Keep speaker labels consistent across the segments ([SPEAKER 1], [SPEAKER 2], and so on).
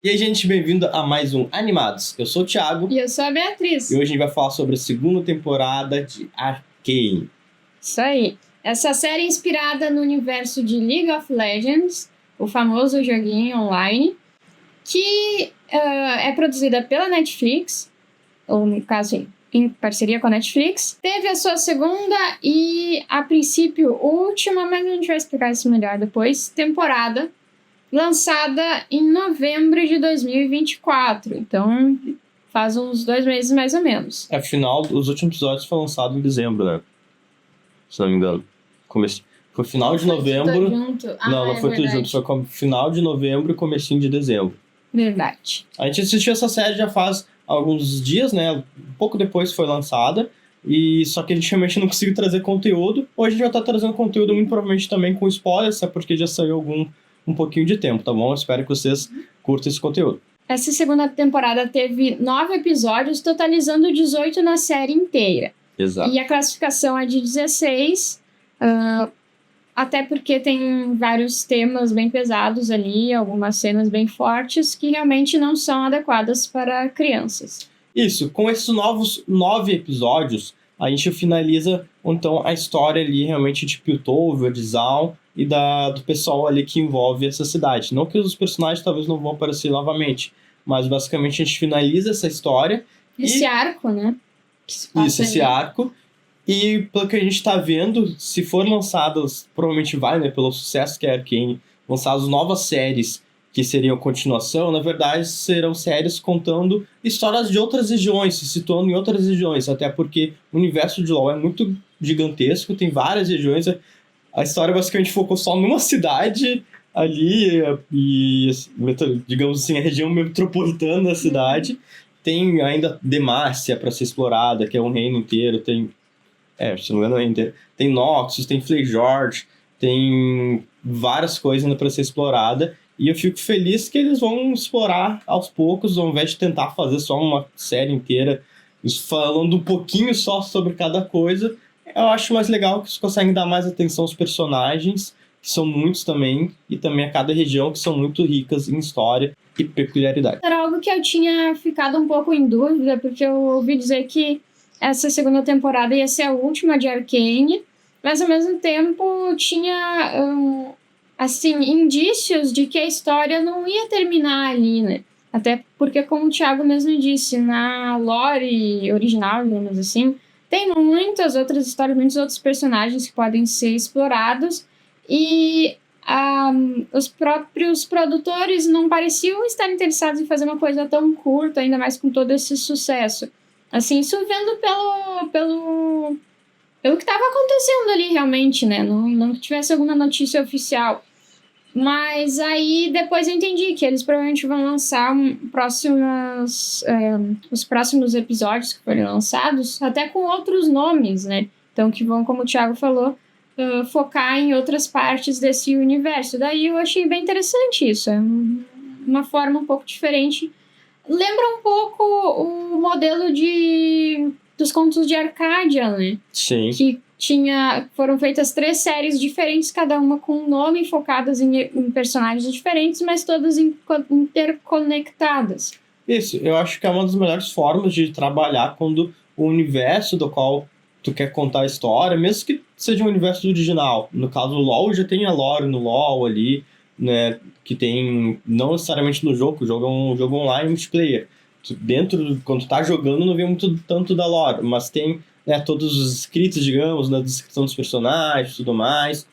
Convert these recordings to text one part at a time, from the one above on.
[SPEAKER 1] E aí, gente, bem-vindo a mais um Animados. Eu sou o Thiago.
[SPEAKER 2] E eu sou a Beatriz.
[SPEAKER 1] E hoje a gente vai falar sobre a segunda temporada de Arcane.
[SPEAKER 2] Isso aí. Essa série é inspirada no universo de League of Legends, o famoso joguinho online, que é produzida pela Netflix, ou no caso, em parceria com a Netflix. Teve a sua segunda e, a princípio, última, mas a gente vai explicar isso melhor depois, temporada, lançada em novembro de 2024. Então, faz uns 2 meses mais ou menos.
[SPEAKER 1] Afinal, os últimos episódios foram lançados em dezembro, né? Se não me engano. Foi final de novembro. Não foi tudo junto. Foi final de novembro e comecinho de dezembro.
[SPEAKER 2] Verdade.
[SPEAKER 1] A gente assistiu essa série já faz alguns dias, né? Um pouco depois foi lançada. E só que a gente realmente não conseguiu trazer conteúdo. Hoje a gente vai estar trazendo conteúdo muito provavelmente também com spoilers, porque já saiu um pouquinho de tempo, tá bom? Eu espero que vocês curtam esse conteúdo.
[SPEAKER 2] Essa segunda temporada teve 9 episódios, totalizando 18 na série inteira.
[SPEAKER 1] Exato.
[SPEAKER 2] E a classificação é de 16, até porque tem vários temas bem pesados ali, algumas cenas bem fortes que realmente não são adequadas para crianças.
[SPEAKER 1] Isso, com esses novos 9 episódios, a gente finaliza então a história ali realmente de Piltover, de Zaun e do pessoal ali que envolve essa cidade. Não que os personagens talvez não vão aparecer novamente, mas basicamente a gente finaliza essa história.
[SPEAKER 2] Esse arco, né?
[SPEAKER 1] Esse arco. E pelo que a gente tá vendo, se for lançadas, provavelmente vai, né, pelo sucesso que é Arcane, lançadas novas séries que seriam continuação, na verdade serão séries contando histórias de outras regiões, se situando em outras regiões, até porque o universo de LoL é muito gigantesco, tem várias regiões, a história basicamente focou só numa cidade ali, e digamos assim, a região metropolitana da cidade. Tem ainda Demacia para ser explorada, que é um reino inteiro, se não me engano é um reino inteiro. Tem Noxus, tem Flayjord, tem várias coisas ainda para ser explorada. E eu fico feliz que eles vão explorar aos poucos, ao invés de tentar fazer só uma série inteira, falando um pouquinho só sobre cada coisa. Eu acho mais legal que eles conseguem dar mais atenção aos personagens, que são muitos também, e também a cada região, que são muito ricas em história e peculiaridade.
[SPEAKER 2] Era algo que eu tinha ficado um pouco em dúvida, porque eu ouvi dizer que essa segunda temporada ia ser a última de Arcane, mas ao mesmo tempo tinha indícios de que a história não ia terminar ali, né? Até porque, como o Thiago mesmo disse, na lore original, digamos assim, tem muitas outras histórias, muitos outros personagens que podem ser explorados, e os próprios produtores não pareciam estar interessados em fazer uma coisa tão curta, ainda mais com todo esse sucesso. Assim, isso vendo pelo que estava acontecendo ali realmente, né? Não que tivesse alguma notícia oficial. Mas aí depois eu entendi que eles provavelmente vão lançar os próximos episódios que forem lançados, até com outros nomes, né? Então que vão, como o Thiago falou, focar em outras partes desse universo. Daí eu achei bem interessante isso. É uma forma um pouco diferente. Lembra um pouco o modelo dos contos de Arcadia, né?
[SPEAKER 1] Sim.
[SPEAKER 2] Que foram feitas 3 séries diferentes, cada uma com um nome, focadas em personagens diferentes, mas todas interconectadas.
[SPEAKER 1] Isso, eu acho que é uma das melhores formas de trabalhar quando o universo do qual tu quer contar a história, mesmo que seja um universo original. No caso, o LoL já tem a lore no LoL ali, né, que tem, não necessariamente no jogo, o jogo é um jogo online multiplayer. Quando tu tá jogando, não vê muito tanto da lore, mas tem, né, todos os escritos, digamos, na descrição dos personagens e tudo mais,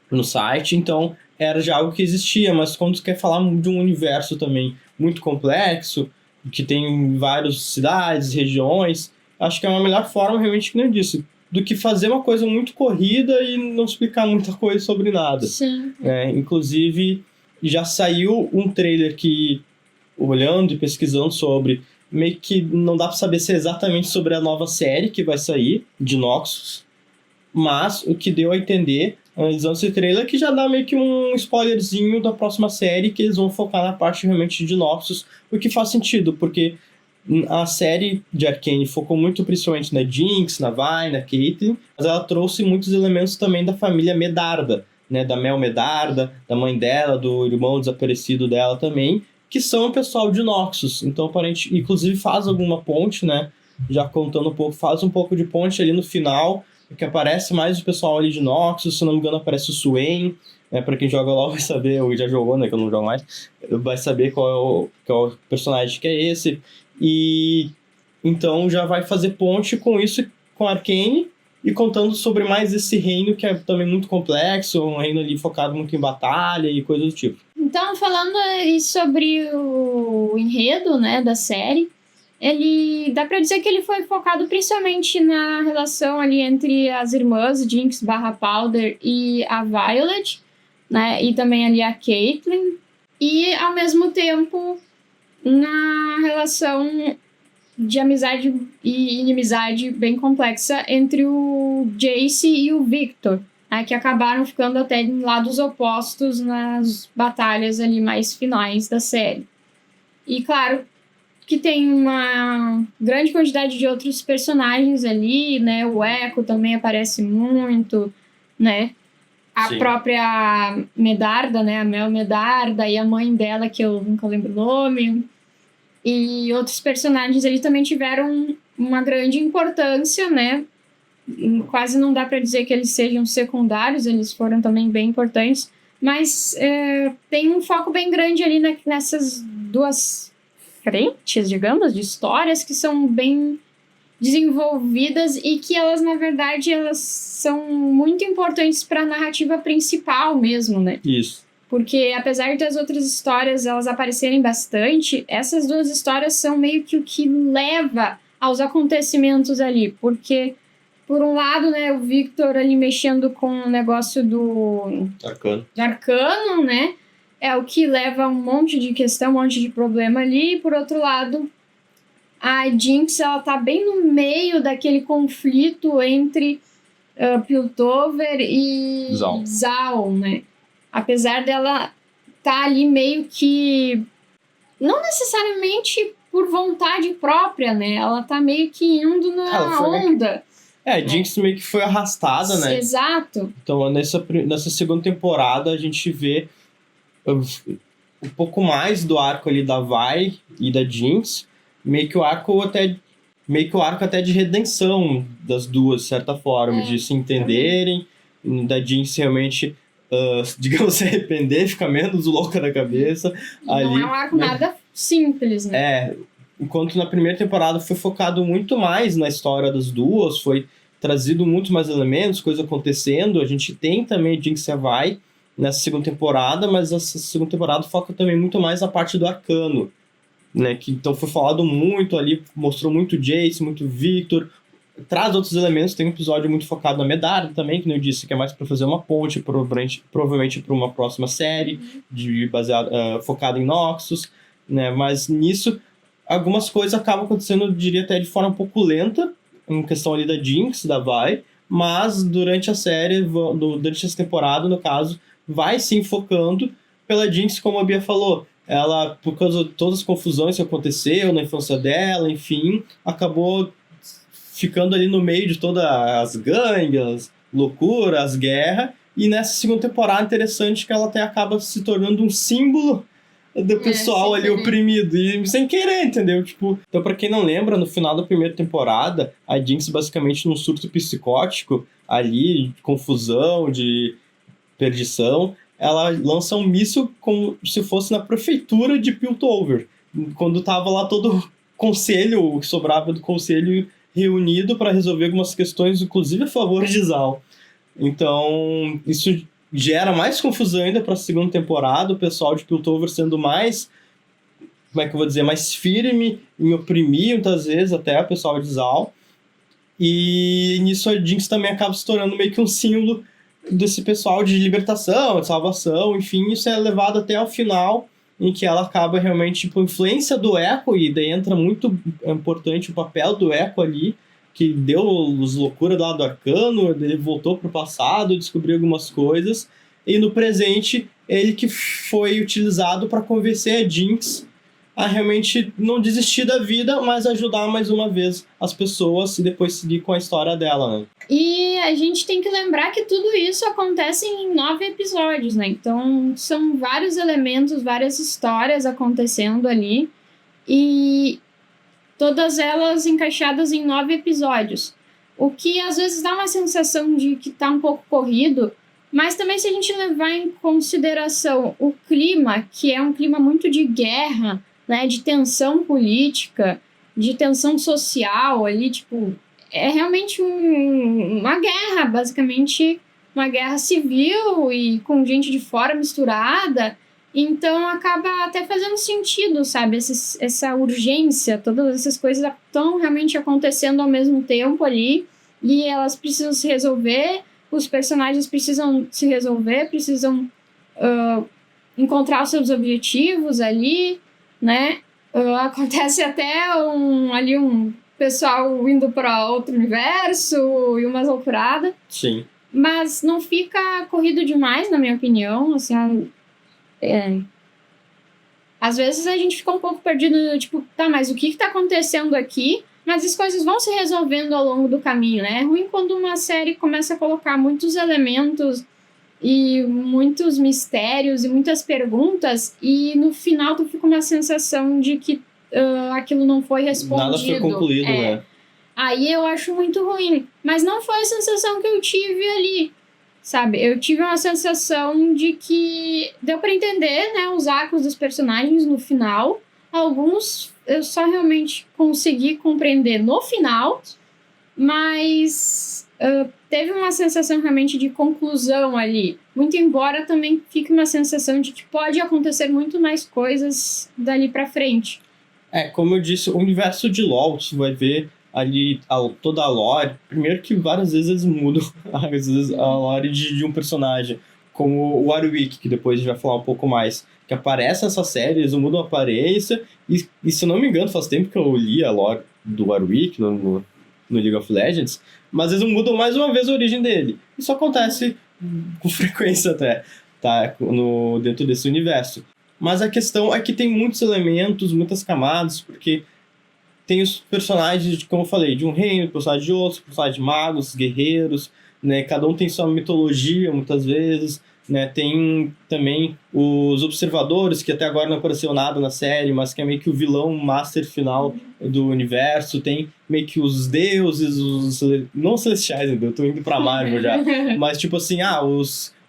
[SPEAKER 1] no site, então era já algo que existia, mas quando tu quer falar de um universo também muito complexo, que tem várias cidades, regiões, acho que é uma melhor forma, realmente, que nem eu disse, do que fazer uma coisa muito corrida e não explicar muita coisa sobre nada.
[SPEAKER 2] Sim.
[SPEAKER 1] Inclusive, já saiu um trailer que, olhando e pesquisando sobre, meio que não dá pra saber se é exatamente sobre a nova série que vai sair, de Noxus, mas o que deu a entender, analisando esse trailer, que já dá meio que um spoilerzinho da próxima série, que eles vão focar na parte realmente de Noxus, o que faz sentido, porque a série de Arcane focou muito principalmente na Jinx, na Vi, na Caitlyn, mas ela trouxe muitos elementos também da família Medarda, né, da Mel Medarda, da mãe dela, do irmão desaparecido dela também, que são o pessoal de Noxus. Então, aparentemente, inclusive faz alguma ponte, né? Já contando um pouco, faz um pouco de ponte ali no final, que aparece mais o pessoal ali de Noxus, se não me engano aparece o Swain, né? Pra quem joga LoL vai saber, ou já jogou, né? Que eu não jogo mais, vai saber qual é o personagem que é esse. E então já vai fazer ponte com isso, com Arcane, e contando sobre mais esse reino que é também muito complexo, um reino ali focado muito em batalha e coisas do tipo.
[SPEAKER 2] Então, falando aí sobre o enredo, né, da série, ele dá pra dizer que ele foi focado principalmente na relação ali entre as irmãs Jinx/Powder e a Violet, né, e também ali a Caitlyn, e ao mesmo tempo na relação de amizade e inimizade bem complexa entre o Jace e o Victor, né, que acabaram ficando até em lados opostos nas batalhas ali mais finais da série. E claro que tem uma grande quantidade de outros personagens ali, né? O Echo também aparece muito, né? A
[SPEAKER 1] Sim.
[SPEAKER 2] própria Medarda, né? A Mel Medarda e a mãe dela, que eu nunca lembro o nome. E outros personagens ali também tiveram uma grande importância, né? Quase não dá para dizer que eles sejam secundários, eles foram também bem importantes. Mas tem um foco bem grande ali nessas duas frentes, digamos, de histórias que são bem desenvolvidas e que elas, na verdade, elas são muito importantes para a narrativa principal mesmo, né?
[SPEAKER 1] Isso.
[SPEAKER 2] Porque apesar das outras histórias elas aparecerem bastante, essas duas histórias são meio que o que leva aos acontecimentos ali. Porque, por um lado, né, o Victor ali mexendo com o negócio do Arcano, né? É o que leva a um monte de questão, um monte de problema ali. Por outro lado, a Jinx, ela tá bem no meio daquele conflito entre Piltover e Zaun, né? Apesar dela tá ali meio que... não necessariamente por vontade própria, né? Ela tá meio que indo na onda.
[SPEAKER 1] A Jinx meio que foi arrastada, né?
[SPEAKER 2] Exato.
[SPEAKER 1] Então, nessa segunda temporada, a gente vê um pouco mais do arco ali da Vi e da Jinx, meio que o arco até de redenção das duas, de certa forma, de se entenderem, da Jinx realmente, digamos, se arrepender, ficar menos louca da cabeça.
[SPEAKER 2] Não ali, é um arco nada simples, né?
[SPEAKER 1] Enquanto na primeira temporada foi focado muito mais na história das duas, foi trazido muito mais elementos, coisas acontecendo. A gente tem também Jinx e a Vi nessa segunda temporada, mas essa segunda temporada foca também muito mais na parte do Arcano, né? Que então foi falado muito ali, mostrou muito Jace, muito Victor, traz outros elementos. Tem um episódio muito focado na Medarda também, que eu disse, que é mais para fazer uma ponte, provavelmente para uma próxima série focada em Noxus, né? Mas nisso algumas coisas acabam acontecendo, eu diria até de forma um pouco lenta, em questão ali da Jinx, da Vi, mas durante a série, durante essa temporada, no caso, vai se enfocando pela Jinx, como a Bia falou. Ela, por causa de todas as confusões que aconteceu na infância dela, enfim, acabou ficando ali no meio de todas as gangues, as loucuras, as guerras, e nessa segunda temporada interessante que ela até acaba se tornando um símbolo do pessoal ali oprimido, e sem querer, entendeu? Tipo, então, pra quem não lembra, no final da primeira temporada, a Jinx basicamente num surto psicótico ali, de confusão, de perdição, ela lança um míssil como se fosse na prefeitura de Piltover, quando tava lá todo o conselho, o que sobrava do conselho reunido para resolver algumas questões, inclusive a favor de Zaun. Então, isso gera mais confusão ainda para a segunda temporada, o pessoal de Piltover sendo mais, como é que eu vou dizer, mais firme em oprimir, muitas vezes, até o pessoal de Zaun. E nisso a Jinx também acaba se tornando meio que um símbolo desse pessoal de libertação, de salvação, enfim, isso é levado até ao final, em que ela acaba realmente, por influência do Echo, e daí entra muito importante o papel do Echo ali, que deu as loucuras lá do Arcano, ele voltou pro passado, descobriu algumas coisas, e no presente, ele que foi utilizado para convencer a Jinx a realmente não desistir da vida, mas ajudar mais uma vez as pessoas e depois seguir com a história dela, né?
[SPEAKER 2] E a gente tem que lembrar que tudo isso acontece em 9 episódios, né? Então, são vários elementos, várias histórias acontecendo ali. E todas elas encaixadas em 9 episódios. O que, às vezes, dá uma sensação de que tá um pouco corrido. Mas também, se a gente levar em consideração o clima, que é um clima muito de guerra, né? De tensão política, de tensão social ali, tipo... É realmente uma guerra, basicamente uma guerra civil e com gente de fora misturada. Então acaba até fazendo sentido, sabe? Essa urgência, todas essas coisas estão realmente acontecendo ao mesmo tempo ali e elas precisam se resolver, os personagens precisam se resolver, precisam encontrar os seus objetivos ali, né? Acontece até um pessoal indo para outro universo e umas loucuradas.
[SPEAKER 1] Sim.
[SPEAKER 2] Mas não fica corrido demais, na minha opinião. Assim, às vezes a gente fica um pouco perdido, tipo, tá, mas o que tá acontecendo aqui? Mas as coisas vão se resolvendo ao longo do caminho, né? É ruim quando uma série começa a colocar muitos elementos e muitos mistérios e muitas perguntas e no final tu fica com uma sensação de que aquilo não foi respondido.
[SPEAKER 1] Nada foi concluído, né?
[SPEAKER 2] Aí eu acho muito ruim. Mas não foi a sensação que eu tive ali, sabe? Eu tive uma sensação de que deu pra entender, né, os arcos dos personagens no final. Alguns eu só realmente consegui compreender no final, mas teve uma sensação realmente de conclusão ali. Muito embora também fique uma sensação de que pode acontecer muito mais coisas dali pra frente.
[SPEAKER 1] Como eu disse, o universo de LoL, você vai ver ali toda a lore. Primeiro que várias vezes eles mudam às vezes, a lore de um personagem, como o Warwick, que depois a gente vai falar um pouco mais, que aparece nessa série, eles mudam a aparência, e se eu não me engano, faz tempo que eu li a lore do Warwick no League of Legends, mas eles mudam mais uma vez a origem dele. Isso acontece com frequência até, tá? Dentro desse universo. Mas a questão é que tem muitos elementos, muitas camadas, porque tem os personagens, como eu falei, de um reino, personagens de outros, personagens de magos, guerreiros, né? Cada um tem sua mitologia, muitas vezes, né? Tem também os observadores, que até agora não apareceu nada na série, mas que é meio que o vilão master final do universo. Tem meio que os deuses, não celestiais, eu tô indo pra Marvel já, mas tipo assim,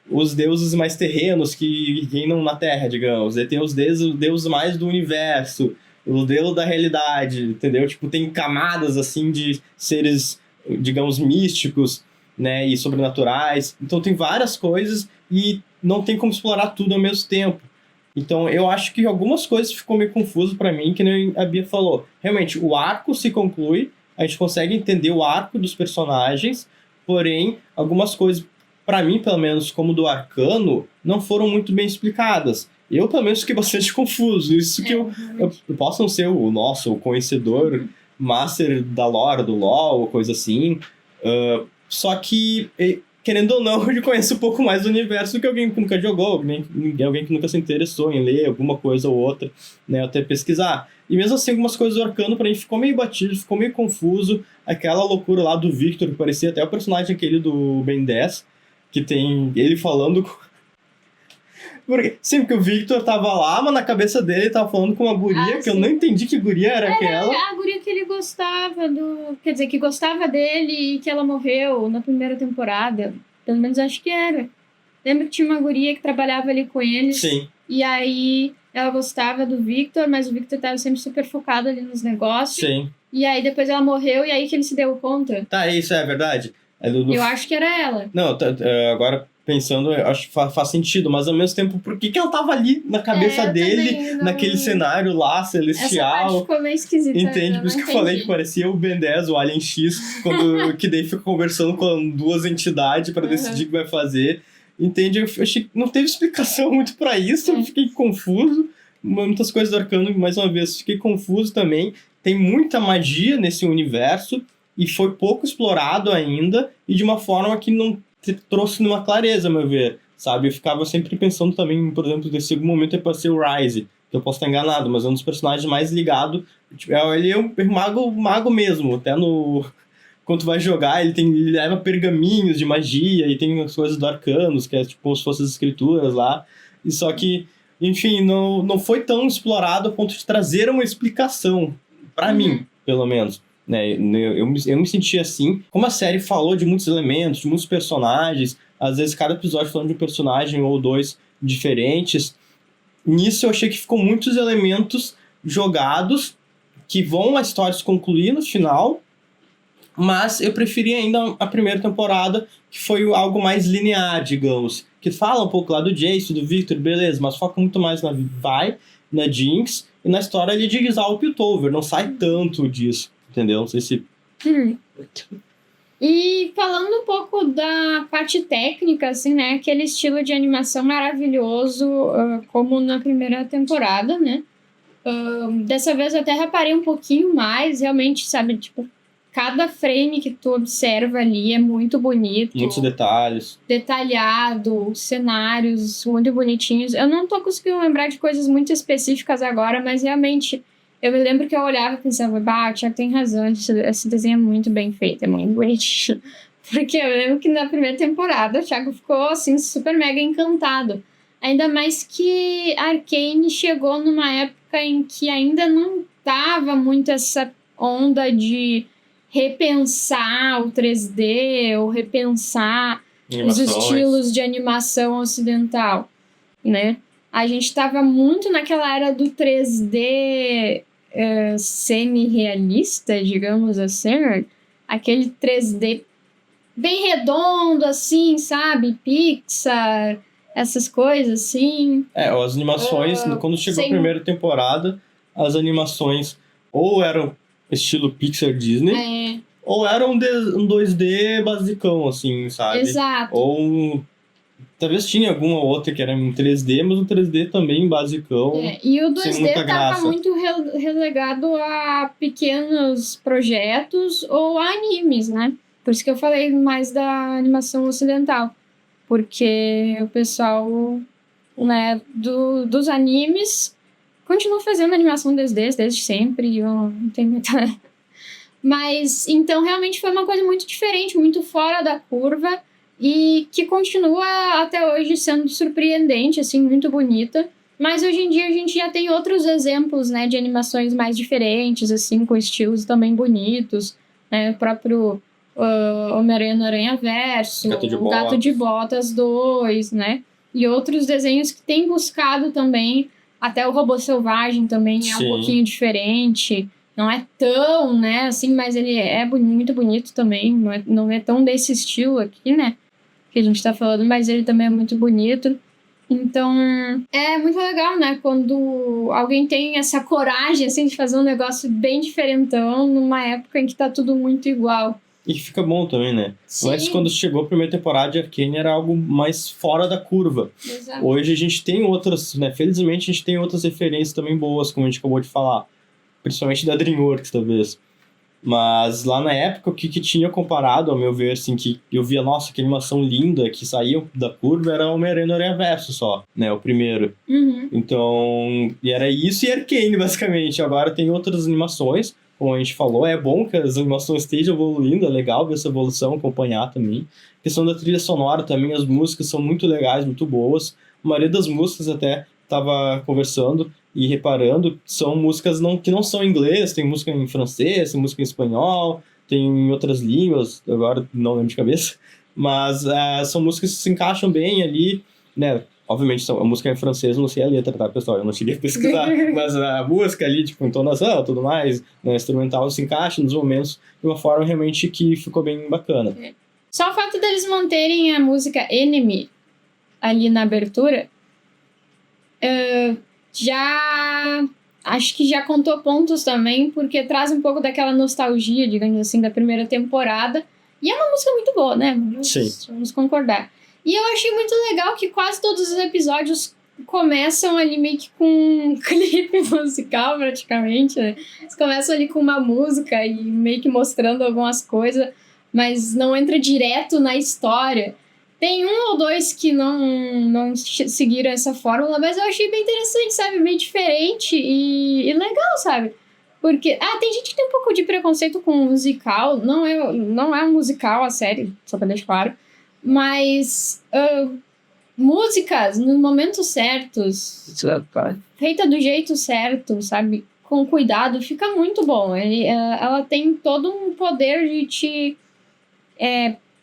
[SPEAKER 1] os deuses mais terrenos que reinam na Terra, digamos. E tem os deuses mais do universo, o deus da realidade, entendeu? Tipo, tem camadas, assim, de seres, digamos, místicos, né, e sobrenaturais. Então tem várias coisas e não tem como explorar tudo ao mesmo tempo. Então eu acho que algumas coisas ficou meio confuso pra mim, que nem a Bia falou. Realmente, o arco se conclui, a gente consegue entender o arco dos personagens, porém, algumas coisas, pra mim, pelo menos, como do Arcano, não foram muito bem explicadas. Eu, pelo menos, fiquei bastante confuso. Isso que eu posso não ser o conhecedor master da lore do LoL, coisa assim. Só que, querendo ou não, eu conheço um pouco mais do universo do que alguém que nunca jogou, alguém que nunca se interessou em ler alguma coisa ou outra, né, até pesquisar. E mesmo assim, algumas coisas do Arcano, pra mim, ficou meio batido, ficou meio confuso. Aquela loucura lá do Victor, que parecia até o personagem aquele do Ben 10, que tem ele falando... Porque, sim, porque o Victor tava lá, mas na cabeça dele ele tava falando com uma guria, que eu não entendi que guria era aquela.
[SPEAKER 2] A guria que ele gostava quer dizer, que gostava dele e que ela morreu na primeira temporada. Pelo menos acho que era. Lembra que tinha uma guria que trabalhava ali com eles?
[SPEAKER 1] Sim.
[SPEAKER 2] E aí ela gostava do Victor, mas o Victor tava sempre super focado ali nos negócios.
[SPEAKER 1] Sim.
[SPEAKER 2] E aí depois ela morreu e aí que ele se deu conta.
[SPEAKER 1] Tá, isso é verdade.
[SPEAKER 2] Eu acho que era ela.
[SPEAKER 1] Não, agora pensando, eu acho que faz sentido, mas ao mesmo tempo, por que ela tava ali na cabeça dele, naquele cenário lá, celestial?
[SPEAKER 2] Essa parte ficou meio esquisita.
[SPEAKER 1] Entende? Por isso que eu falei que parecia o Ben 10, o Alien X, que daí fica conversando com duas entidades pra decidir o que vai fazer. Entende? Eu achei que não teve explicação muito pra isso, eu fiquei confuso. Muitas coisas do Arcano, mais uma vez, fiquei confuso também. Tem muita magia nesse universo e foi pouco explorado ainda e de uma forma que não trouxe numa clareza, a meu ver, sabe? Eu ficava sempre pensando também, por exemplo, nesse momento é para ser o Rise, Eu posso estar enganado, mas é um dos personagens mais ligados. Tipo, ele é um mago mesmo. Até no... Quando tu vai jogar, ele leva pergaminhos de magia e tem as coisas do Arcanos, que é tipo como se fossem as escrituras lá. E só que, enfim, não foi tão explorado a ponto de trazer uma explicação, pra mim, pelo menos. Né? Eu me senti assim. Como a série falou de muitos elementos, de muitos personagens, às vezes cada episódio falando de um personagem ou dois diferentes, nisso eu achei que ficou muitos elementos jogados que vão a história se concluir no final. Mas eu preferi ainda a primeira temporada, que foi algo mais linear, digamos. Que fala um pouco lá do Jace, do Victor, beleza, mas foca muito mais na Vi, na Jinx, e na história ali de Exalt e Piltover. Não sai tanto disso, entendeu? Não sei se...
[SPEAKER 2] E falando um pouco da parte técnica, assim, né? Aquele estilo de animação maravilhoso, como na primeira temporada, né? Dessa vez eu até reparei um pouquinho mais, realmente, sabe? Tipo, cada frame que tu observa ali é muito bonito.
[SPEAKER 1] Muitos detalhes.
[SPEAKER 2] Detalhado, cenários muito bonitinhos. Eu não tô conseguindo lembrar de coisas muito específicas agora, mas realmente eu me lembro que eu olhava e pensava, o Thiago tem razão, esse desenho é muito bem feito, é muito bonitinho. Porque eu lembro que na primeira temporada o Thiago ficou assim super mega encantado. Ainda mais que Arcane chegou numa época em que ainda não tava muito essa onda de repensar o 3D ou repensar os estilos de animação ocidental, né? A gente estava muito naquela era do 3D semi-realista, digamos assim, aquele 3D bem redondo, assim, sabe? Pixar, essas coisas, assim.
[SPEAKER 1] As animações, quando chegou a primeira temporada, as animações ou eram estilo Pixar Disney, ou era um 2D basicão, assim, sabe?
[SPEAKER 2] Exato.
[SPEAKER 1] Ou talvez tinha alguma outra que era em 3D, mas um 3D também basicão.
[SPEAKER 2] E o 2D estava muito relegado a pequenos projetos ou a animes, né? Por isso que eu falei mais da animação ocidental. Porque o pessoal, né, dos animes continua fazendo animação 2D desde sempre, eu não tenho muita... Mas, então, realmente foi uma coisa muito diferente, muito fora da curva, e que continua até hoje sendo surpreendente, assim, muito bonita. Mas hoje em dia a gente já tem outros exemplos, né, de animações mais diferentes, assim, com estilos também bonitos, né, o próprio Homem-Aranha no Aranhaverso, o Gato de Botas 2, né, e outros desenhos que têm buscado também. Até o Robô Selvagem também é um pouquinho diferente. Não é tão, né, assim, mas ele é muito bonito também. Não é tão desse estilo aqui, né, que a gente tá falando, mas ele também é muito bonito. Então, é muito legal, né, quando alguém tem essa coragem, assim, de fazer um negócio bem diferentão numa época em que tá tudo muito igual.
[SPEAKER 1] E fica bom também, né?
[SPEAKER 2] Sim.
[SPEAKER 1] Antes, quando chegou a primeira temporada de Arcane, era algo mais fora da curva.
[SPEAKER 2] Exato.
[SPEAKER 1] Hoje a gente tem outras, né? Felizmente a gente tem outras referências também boas, como a gente acabou de falar. Principalmente da DreamWorks, talvez. Mas lá na época, o que tinha comparado, ao meu ver, assim, que eu via, nossa, que animação linda, que saía da curva, era o Homem-Aranha no Aranhaverso só, né? O primeiro. Então, e era isso e Arcane, basicamente. Agora tem outras animações, como a gente falou, é bom que as animações estejam evoluindo, é legal ver essa evolução, acompanhar também. A questão da trilha sonora também, as músicas são muito legais, muito boas. A maioria das músicas até estava conversando e reparando, são músicas que não são em inglês, tem música em francês, tem música em espanhol, tem em outras línguas, agora não lembro de cabeça, mas são músicas que se encaixam bem ali, né? Obviamente, a música é em francês, eu não sei a letra, tá, pessoal? Eu não cheguei a pesquisar, mas a música ali, tipo, entonação, tudo mais, né, instrumental, se encaixa nos momentos de uma forma realmente que ficou bem bacana.
[SPEAKER 2] Só o fato deles manterem a música Enemy ali na abertura, acho que já contou pontos também, porque traz um pouco daquela nostalgia, digamos assim, da primeira temporada. E é uma música muito boa, né? Vamos concordar. E eu achei muito legal que quase todos os episódios começam ali meio que com um clipe musical, praticamente, né? Eles começam ali com uma música e meio que mostrando algumas coisas, mas não entra direto na história. Tem um ou dois que não seguiram essa fórmula, mas eu achei bem interessante, sabe? Bem diferente e legal, sabe? Porque, tem gente que tem um pouco de preconceito com musical. Não é um musical a série, só pra deixar claro. Mas músicas nos momentos certos, feita do jeito certo, sabe? Com cuidado, fica muito bom. Ela tem todo um poder de te...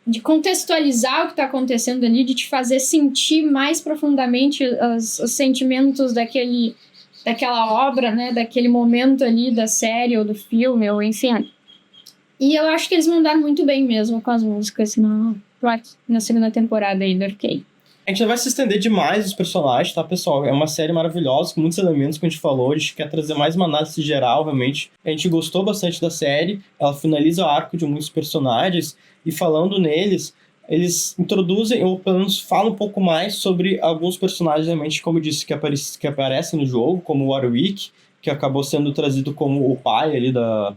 [SPEAKER 2] de contextualizar o que está acontecendo ali, de te fazer sentir mais profundamente os sentimentos daquela obra, né? Daquele momento ali da série ou do filme, ou enfim. E eu acho que eles mandaram muito bem mesmo com as músicas na segunda temporada aí do Arcane.
[SPEAKER 1] A gente não vai se estender demais os personagens, tá, pessoal? É uma série maravilhosa, com muitos elementos que a gente falou. A gente quer trazer mais uma análise geral, realmente. A gente gostou bastante da série. Ela finaliza o arco de muitos personagens. E falando neles, eles introduzem, ou pelo menos falam um pouco mais sobre alguns personagens, realmente, como eu disse, que aparecem no jogo, como o Warwick, que acabou sendo trazido como o pai ali da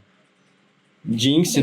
[SPEAKER 1] Jinx,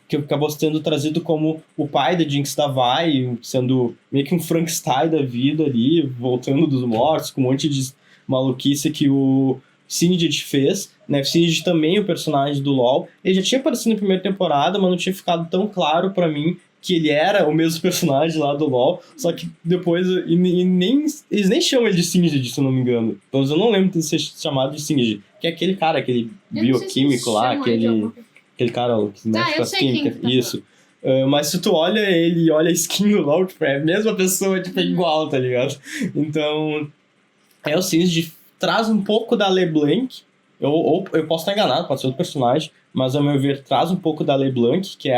[SPEAKER 1] que acabou sendo trazido como o pai da Jinx da Vi, sendo meio que um Frankenstein da vida ali, voltando dos mortos, com um monte de maluquice que o Singed fez, né? O Singed também é o personagem do LoL. Ele já tinha aparecido na primeira temporada, mas não tinha ficado tão claro pra mim que ele era o mesmo personagem lá do LoL, só que depois eles nem chamam ele de Singed, se eu não me engano. Então eu não lembro de ser chamado de Singed, que é aquele cara, aquele bioquímico lá, aquele cara que mexe com as químicas, isso. Mas se tu olha ele e olha a skin do LoL, tipo, é a mesma pessoa, tipo, é igual, tá ligado? Então, o Singed traz um pouco da LeBlanc, eu posso estar enganado, pode ser outro personagem, mas ao meu ver, traz um pouco da LeBlanc, que é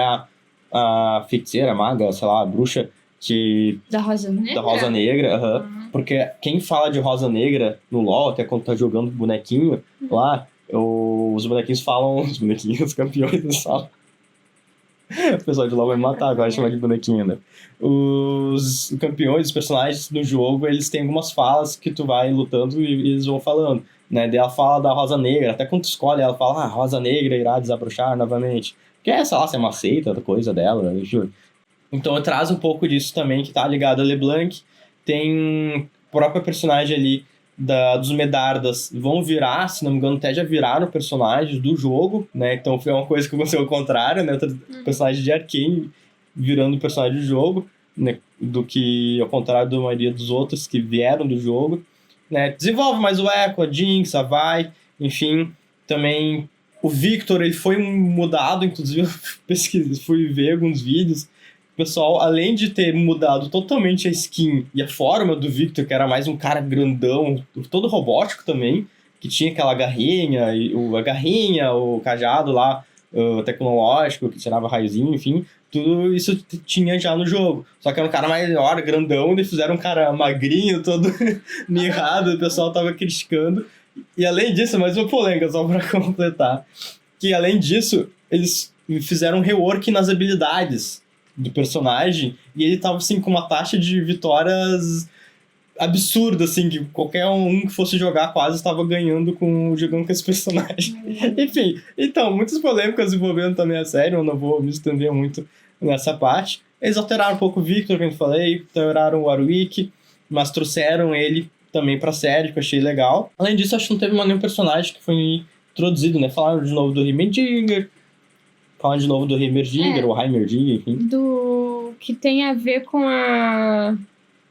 [SPEAKER 1] a feiticeira, maga, sei lá, a bruxa
[SPEAKER 2] da Rosa Negra?
[SPEAKER 1] Da Rosa Negra, porque quem fala de Rosa Negra no LoL, até quando tá jogando bonequinho lá, os bonequinhos falam... os campeões eles falam... O pessoal de LoL vai me matar agora, chamar de bonequinho, né? Os campeões, os personagens no jogo, eles têm algumas falas que tu vai lutando e eles vão falando, né? Daí ela fala da Rosa Negra, até quando tu escolhe, ela fala, Rosa Negra irá desabrochar novamente. Que é, sei lá, se é uma seita, coisa dela, enfim. Então traz um pouco disso também, que tá ligado a LeBlanc. Tem a própria personagem ali dos Medardas vão virar, se não me engano, até já viraram personagens do jogo, né? Então foi uma coisa que aconteceu ao contrário, né? Personagem de Arcane virando personagem do jogo, né? Do que ao contrário da maioria dos outros que vieram do jogo, né? Desenvolve mais o Echo, a Jinx, a Vi, enfim. Também o Victor, ele foi mudado, inclusive eu fui ver alguns vídeos. O pessoal, além de ter mudado totalmente a skin e a forma do Victor, que era mais um cara grandão, todo robótico também, que tinha aquela garrinha, o cajado lá, tecnológico, que tirava raiozinho, enfim, tudo isso tinha já no jogo. Só que era um cara maior, grandão, e fizeram um cara magrinho, todo mirrado, o pessoal tava criticando. E além disso, mais uma polêmica, só pra completar, que além disso, eles fizeram um rework nas habilidades do personagem, e ele tava, assim, com uma taxa de vitórias absurda, assim, que qualquer um que fosse jogar quase estava jogando com esse personagem. Enfim, então, muitas polêmicas envolvendo também a série, eu não vou me estender muito nessa parte. Eles alteraram um pouco o Victor, que eu falei, alteraram o Warwick, mas trouxeram ele também pra série, que eu achei legal. Além disso, acho que não teve nenhum personagem que foi introduzido, né? Falaram de novo do Heimerdinger, falaram de novo do Heimerdinger, ou Heimerdinger, enfim.
[SPEAKER 2] Do que tem a ver com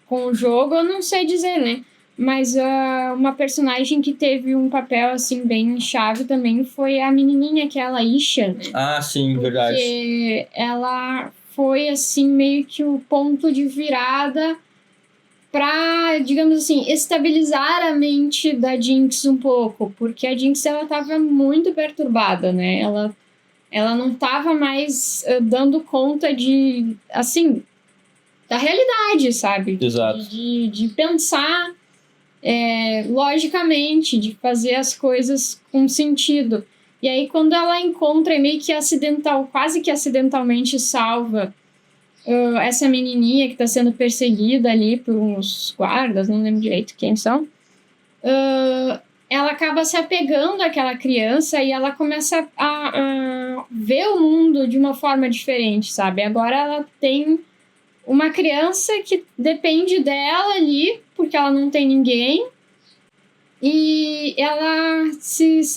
[SPEAKER 2] o jogo, eu não sei dizer, né? Mas uma personagem que teve um papel, assim, bem chave também foi a menininha, aquela Isha, né?
[SPEAKER 1] Ah, sim, verdade.
[SPEAKER 2] Porque ela foi, assim, meio que o ponto de virada pra, digamos assim, estabilizar a mente da Jinx um pouco. Porque a Jinx, ela tava muito perturbada, né? Ela não tava mais dando conta de, assim, da realidade, sabe?
[SPEAKER 1] Exato.
[SPEAKER 2] De pensar logicamente, de fazer as coisas com sentido. E aí, quando ela encontra meio que quase que acidentalmente salva essa menininha que está sendo perseguida ali por uns guardas, não lembro direito quem são, ela acaba se apegando àquela criança e ela começa a ver o mundo de uma forma diferente, sabe? Agora ela tem uma criança que depende dela ali, porque ela não tem ninguém, e ela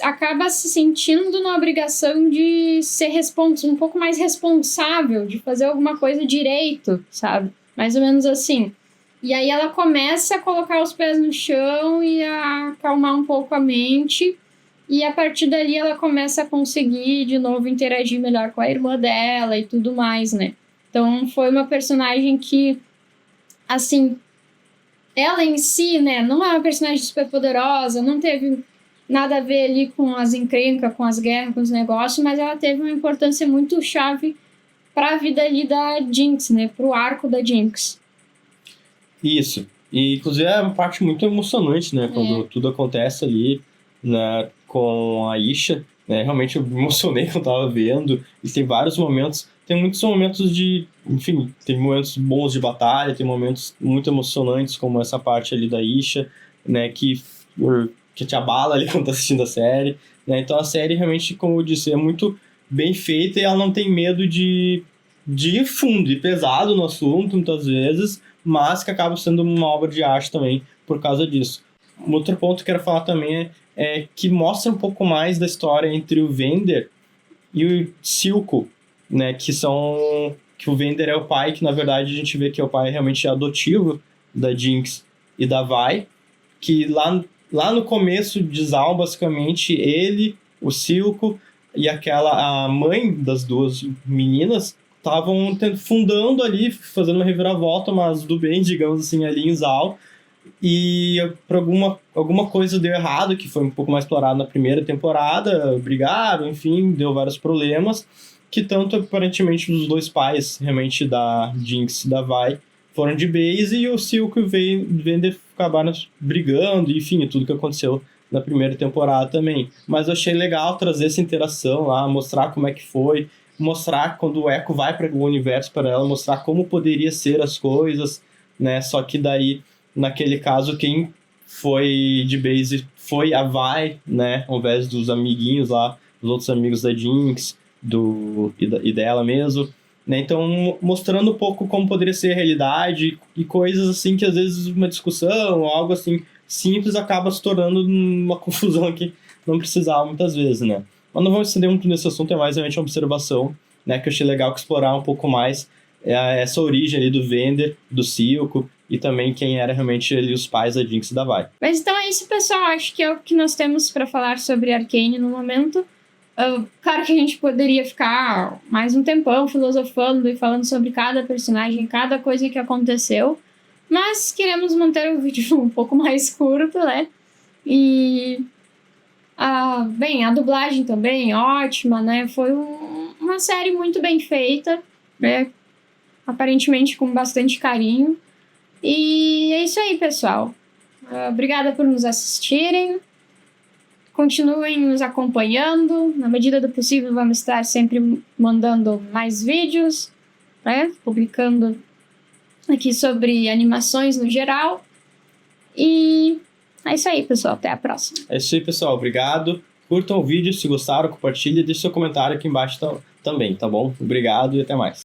[SPEAKER 2] acaba se sentindo na obrigação de ser um pouco mais responsável, de fazer alguma coisa direito, sabe? Mais ou menos assim. E aí ela começa a colocar os pés no chão e a acalmar um pouco a mente. E a partir dali ela começa a conseguir de novo interagir melhor com a irmã dela e tudo mais, né? Então foi uma personagem que, assim, ela em si, né, não é uma personagem super poderosa, não teve nada a ver ali com as encrencas, com as guerras, com os negócios, mas ela teve uma importância muito chave para a vida ali da Jinx, né, pro arco da Jinx.
[SPEAKER 1] Isso. E, inclusive, é uma parte muito emocionante, né? Quando tudo acontece ali, né, com a Isha. Né? Realmente eu me emocionei quando eu tava vendo. E tem vários momentos. Tem muitos momentos de... Enfim, tem momentos bons de batalha, tem momentos muito emocionantes, como essa parte ali da Isha, né? Que te abala ali quando tá assistindo a série. Né? Então a série realmente, como eu disse, é muito bem feita e ela não tem medo de ir fundo e pesado no assunto, muitas vezes, mas que acaba sendo uma obra de arte também por causa disso. Um outro ponto que eu quero falar também é que mostra um pouco mais da história entre o Vander e o Silco, né, que o Vander é o pai, que na verdade a gente vê que é o pai realmente adotivo da Jinx e da Vi, que lá no começo de Zaun, basicamente, ele, o Silco e a mãe das duas meninas estavam fundando ali, fazendo uma reviravolta, mas do bem, digamos assim, ali em Zaun. E por alguma coisa deu errado, que foi um pouco mais explorado na primeira temporada, brigaram, enfim, deu vários problemas, que tanto aparentemente os dois pais, realmente, da Jinx e da Vi, foram de base, e o Silco e o Vander acabaram brigando, enfim, tudo que aconteceu na primeira temporada também. Mas eu achei legal trazer essa interação lá, mostrar como é que foi, mostrar quando o Echo vai para o universo para ela, mostrar como poderia ser as coisas, né? Só que daí, naquele caso, quem foi de base foi a Vi, né? Ao invés dos amiguinhos lá, os outros amigos da Jinx e dela mesmo. Né? Então, mostrando um pouco como poderia ser a realidade e coisas assim que às vezes uma discussão, algo assim simples, acaba se tornando uma confusão que não precisava muitas vezes, né? Mas não vamos estender muito nesse assunto, é mais realmente uma observação, né, que eu achei legal explorar um pouco mais essa origem ali do Vander, do Silco, e também quem era realmente ali os pais da Jinx e da Vi.
[SPEAKER 2] Mas então é isso, pessoal. Acho que é o que nós temos para falar sobre Arcane no momento. Claro que a gente poderia ficar mais um tempão filosofando e falando sobre cada personagem, cada coisa que aconteceu, mas queremos manter o vídeo um pouco mais curto, né? E bem, a dublagem também, ótima, né? Foi uma série muito bem feita, né? Aparentemente com bastante carinho. E é isso aí, pessoal. Obrigada por nos assistirem. Continuem nos acompanhando. Na medida do possível, vamos estar sempre mandando mais vídeos, né? Publicando aqui sobre animações no geral. E é isso aí, pessoal. Até a próxima.
[SPEAKER 1] É isso aí, pessoal. Obrigado. Curtam o vídeo se gostaram, compartilhem e deixe seu comentário aqui embaixo também, tá bom? Obrigado e até mais.